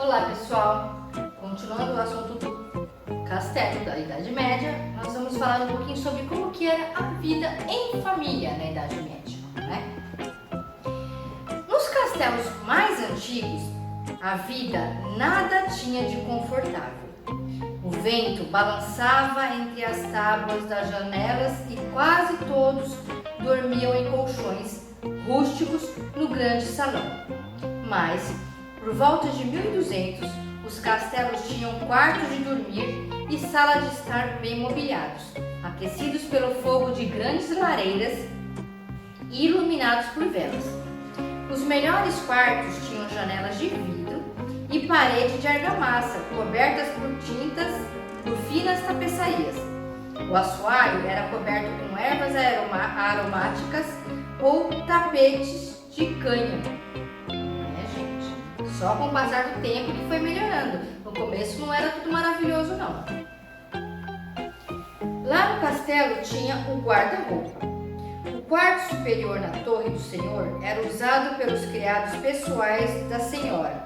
Olá pessoal, continuando o assunto do castelo da Idade Média, nós vamos falar um pouquinho sobre como que era a vida em família na Idade Média, né? Nos castelos mais antigos, a vida nada tinha de confortável. O vento balançava entre as tábuas das janelas e quase todos dormiam em colchões rústicos no grande salão. Mas, por volta de 1200, os castelos tinham quartos de dormir e salas de estar bem mobiliados, aquecidos pelo fogo de grandes lareiras e iluminados por velas. Os melhores quartos tinham janelas de vidro e parede de argamassa, cobertas por finas tapeçarias. O assoalho era coberto com ervas aromáticas ou tapetes de cânhamo. Só com o passar do tempo que foi melhorando. No começo não era tudo maravilhoso, não. Lá no castelo tinha o guarda-roupa. O quarto superior na Torre do Senhor era usado pelos criados pessoais da senhora,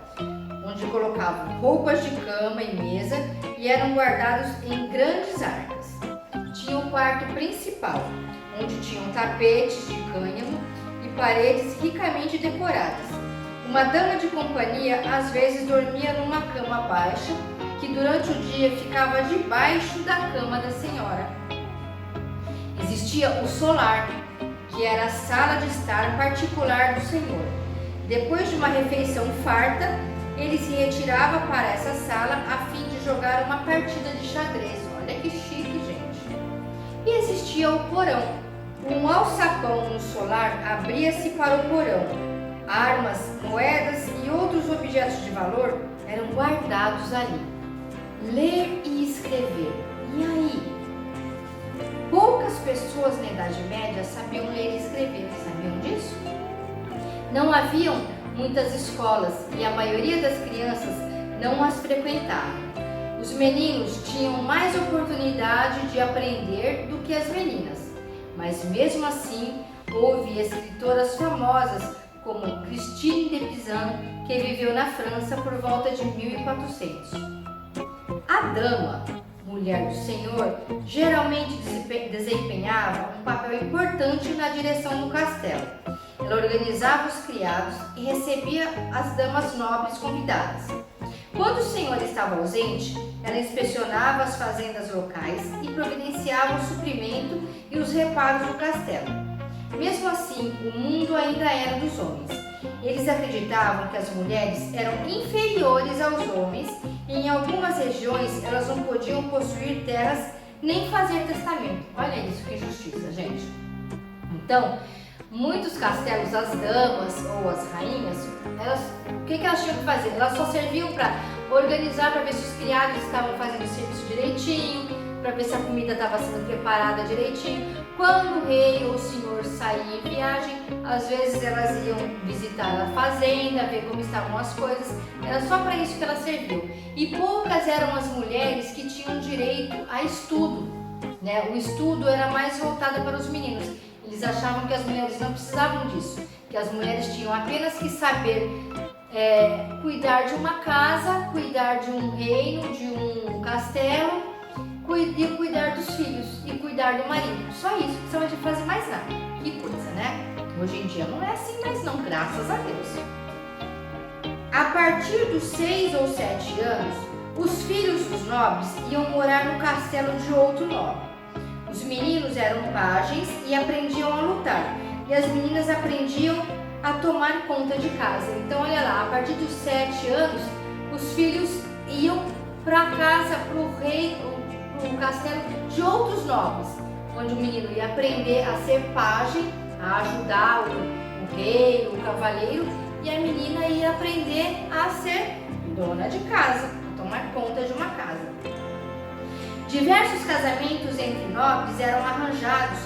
onde colocavam roupas de cama e mesa e eram guardados em grandes arcas. Tinha o quarto principal, onde tinham tapetes de cânhamo e paredes ricamente decoradas. Uma dama de companhia às vezes dormia numa cama baixa, que durante o dia ficava debaixo da cama da senhora. Existia o solar, que era a sala de estar particular do senhor. Depois de uma refeição farta, ele se retirava para essa sala a fim de jogar uma partida de xadrez. Olha que chique, gente! E existia o porão. Um alçapão no solar abria-se para o porão. Armas, moedas e outros objetos de valor eram guardados ali. Ler e escrever. E aí? Poucas pessoas na Idade Média sabiam ler e escrever. Sabiam disso? Não haviam muitas escolas e a maioria das crianças não as frequentava. Os meninos tinham mais oportunidade de aprender do que as meninas. Mas mesmo assim, houve escritoras famosas como Christine de Pizan, que viveu na França por volta de 1400. A dama, mulher do senhor, geralmente desempenhava um papel importante na direção do castelo. Ela organizava os criados e recebia as damas nobres convidadas. Quando o senhor estava ausente, ela inspecionava as fazendas locais e providenciava o suprimento e os reparos do castelo. Mesmo assim, o mundo ainda era dos homens. Eles acreditavam que as mulheres eram inferiores aos homens e em algumas regiões elas não podiam possuir terras nem fazer testamento. Olha isso, que justiça, gente. Então, muitos castelos, as damas ou as rainhas, o que elas tinham que fazer? Elas só serviam para organizar, para ver se os criados estavam fazendo o serviço direitinho, para ver se a comida estava sendo preparada direitinho. Quando o rei ou o senhor saía em viagem, às vezes elas iam visitar a fazenda, ver como estavam as coisas. Era só para isso que elas serviam. E poucas eram as mulheres que tinham direito a estudo, né? O estudo era mais voltado para os meninos. Eles achavam que as mulheres não precisavam disso, que as mulheres tinham apenas que saber cuidar de uma casa, cuidar de um reino, de um castelo, e cuidar dos filhos e cuidar do marido. Só isso, não precisava de fazer mais nada. Que coisa, né? Hoje em dia não é assim mais não, graças a Deus. A partir dos 6 ou 7 anos, os filhos dos nobres iam morar no castelo de outro nobre. Os meninos eram pajens e aprendiam a lutar, e as meninas aprendiam a tomar conta de casa. Então, olha lá, a partir dos 7 anos, os filhos iam para casa, para o rei, um castelo de outros nobres, onde o menino ia aprender a ser pajem, a ajudar o rei, o cavaleiro, e a menina ia aprender a ser dona de casa, a tomar conta de uma casa. Diversos casamentos entre nobres eram arranjados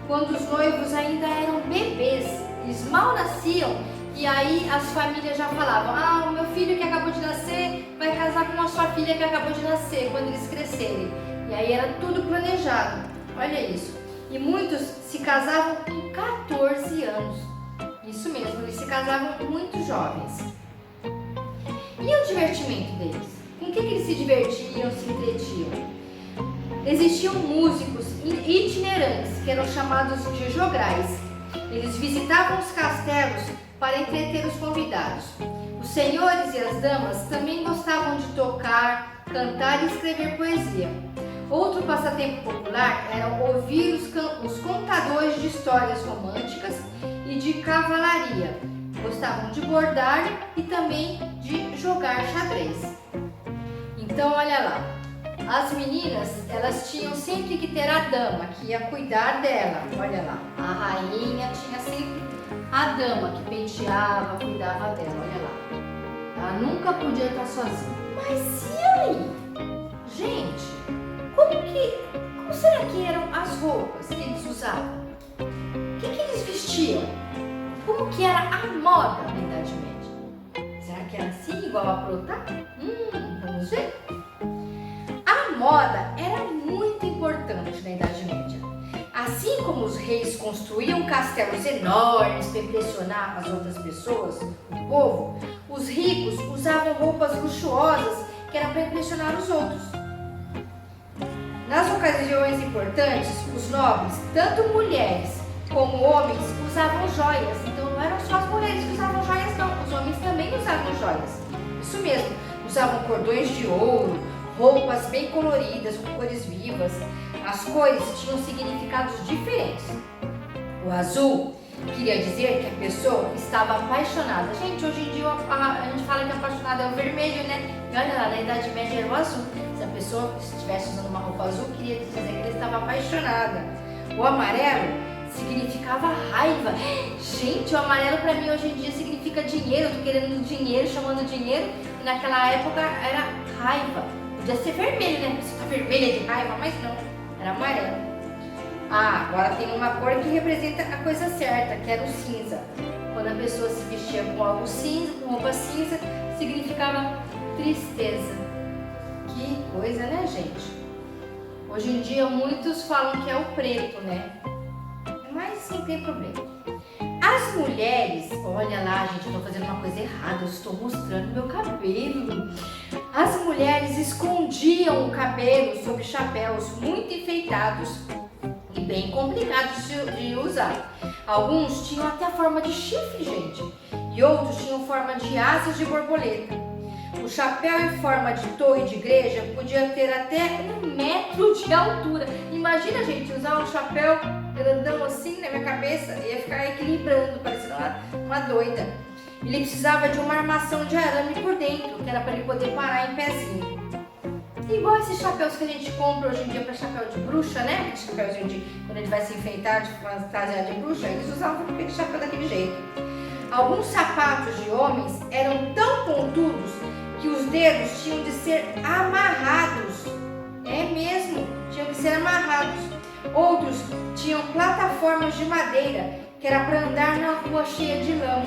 quando os noivos ainda eram bebês, eles mal nasciam, e aí as famílias já falavam: o meu filho que acabou de nascer vai casar com a sua filha que acabou de nascer, quando eles crescerem. E aí era tudo planejado, olha isso. E muitos se casavam com 14 anos. Isso mesmo, eles se casavam muito jovens. E o divertimento deles? Com o que eles se divertiam, se entretinham? Existiam músicos itinerantes, que eram chamados de jograis. Eles visitavam os castelos para entreter os convidados. Os senhores e as damas também gostavam de tocar, cantar e escrever poesia. Outro passatempo popular era ouvir os contadores de histórias românticas e de cavalaria. Gostavam de bordar e também de jogar xadrez. Então, olha lá, as meninas, elas tinham sempre que ter a dama que ia cuidar dela. Olha lá, a rainha tinha sempre a dama que penteava, cuidava dela, olha lá. Ela nunca podia estar sozinha. Mas e aí? Gente, como será que eram as roupas que eles usavam? O que eles vestiam? Como que era a moda na Idade Média? Será que era assim, igual a Protá? Vamos ver? A moda era muito importante na Idade Média. Assim como os reis construíam castelos enormes para impressionar as outras pessoas, o povo, os ricos usavam roupas luxuosas que era para impressionar os outros. Nas ocasiões importantes, os nobres, tanto mulheres como homens, usavam joias. Então não eram só as mulheres que usavam joias, não. Os homens também usavam joias. Isso mesmo, usavam cordões de ouro, roupas bem coloridas, com cores vivas. As cores tinham significados diferentes. O azul queria dizer que a pessoa estava apaixonada. Gente, hoje em dia a gente fala que apaixonada é o vermelho, né? E olha lá, na Idade Média era o azul. Se a pessoa estivesse usando uma roupa azul, queria dizer que ela estava apaixonada. O amarelo significava raiva. Gente, o amarelo para mim hoje em dia significa dinheiro. Eu tô querendo dinheiro, chamando dinheiro. E naquela época era raiva. Podia ser vermelho, né? Você tá vermelha de raiva, mas não. Era amarelo. Agora tem uma cor que representa a coisa certa, que era o cinza. Quando a pessoa se vestia com algo cinza, com roupa cinza, significava tristeza. Que coisa, né, gente? Hoje em dia muitos falam que é o preto, né? Mas não tem problema. As mulheres, olha lá, gente, eu tô fazendo uma coisa errada, eu estou mostrando meu cabelo. As mulheres escondiam o cabelo sob chapéus muito enfeitados e bem complicados de usar. Alguns tinham até a forma de chifre, gente, e outros tinham forma de asas de borboleta. O chapéu em forma de torre de igreja podia ter até 1 metro de altura. Imagina, gente, usar um chapéu grandão assim na minha cabeça, ia ficar equilibrando, parecendo uma doida. Ele precisava de uma armação de arame por dentro, que era para ele poder parar em pezinho. Igual esses chapéus que a gente compra hoje em dia para chapéu de bruxa, né? Aquele chapéuzinho de quando ele vai se enfeitar, de fantasia de bruxa, eles usavam aquele chapéu daquele jeito. Alguns sapatos de homens eram tão pontudos que os dedos tinham de ser amarrados. É mesmo, tinham de ser amarrados. Outros tinham plataformas de madeira, que era para andar na rua cheia de lama.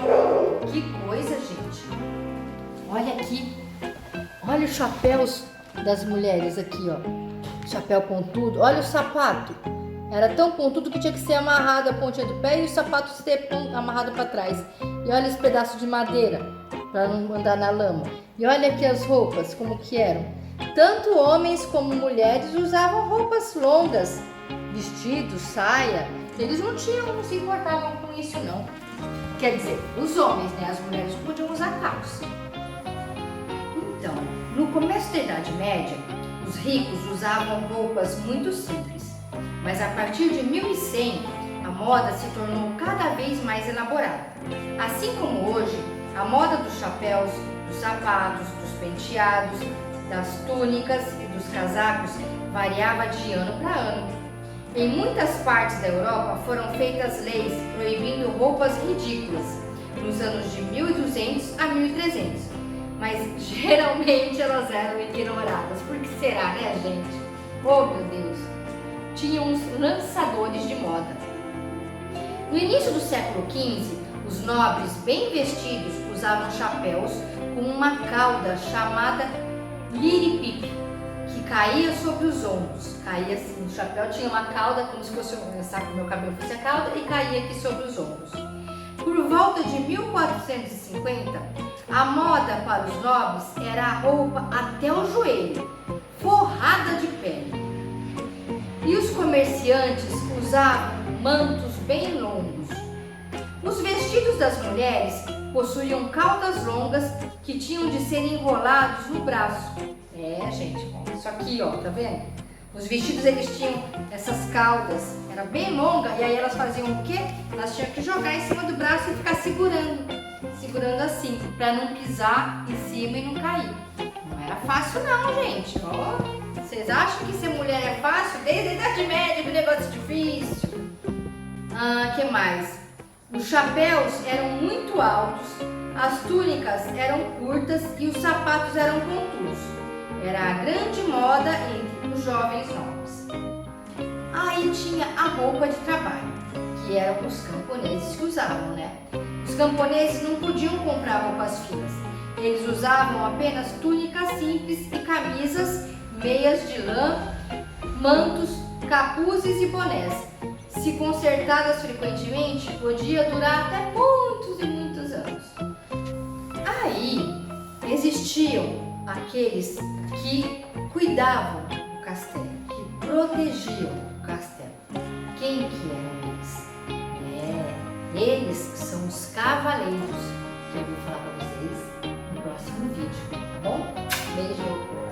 Que coisa, gente! Olha aqui, olha os chapéus das mulheres aqui, ó. Chapéu pontudo, olha o sapato. Era tão pontudo que tinha que ser amarrado a pontinha do pé e o sapato ser amarrado para trás. E olha esse pedaço de madeira para não andar na lama. E olha aqui as roupas, como que eram. Tanto homens como mulheres usavam roupas longas, vestidos, saia. Eles não se importavam com isso, não. Quer dizer, os homens, né? As mulheres podiam usar calça. Então, no começo da Idade Média, os ricos usavam roupas muito simples. Mas a partir de 1100, a moda se tornou cada vez mais elaborada. Assim como hoje, a moda dos chapéus, dos sapatos, dos penteados, das túnicas e dos casacos variava de ano para ano. Em muitas partes da Europa foram feitas leis proibindo roupas ridículas, nos anos de 1200 a 1300, mas geralmente elas eram ignoradas. Por que será, né, gente? Oh, meu Deus! Tinham uns lançadores de moda. No início do século XV, os nobres bem vestidos usavam chapéus com uma cauda chamada liripipe, que caía sobre os ombros. Caía assim, o chapéu tinha uma cauda, como se fosse o meu cabelo fosse a cauda, e caía aqui sobre os ombros. Por volta de 1450, A moda para os nobres era a roupa até o joelho, forrada de pele. E os comerciantes usavam mantos bem longos. Os vestidos das mulheres possuíam caudas longas que tinham de ser enrolados no braço. Gente, isso aqui, ó, tá vendo? Os vestidos, eles tinham essas caudas, era bem longa, e aí elas faziam o quê? Elas tinham que jogar em cima do braço e ficar segurando assim, para não pisar em cima e não cair. Não era fácil não, gente. Ó, vocês acham que ser mulher é fácil? Desde a Idade Média, que negócio difícil. Que mais? Os chapéus eram muito altos, as túnicas eram curtas e os sapatos eram pontudos. Era a grande moda entre os jovens nobres. Aí tinha a roupa de trabalho, que eram os camponeses que usavam, né? Os camponeses não podiam comprar roupas finas. Eles usavam apenas túnicas simples e camisas, meias de lã, mantos, capuzes e bonés. Se consertadas frequentemente, podia durar até muitos e muitos anos. Aí existiam aqueles que cuidavam do castelo, que protegiam o castelo. Quem que eram eles? Eles são os cavaleiros, que eu vou falar para vocês no próximo vídeo, tá bom? Beijo!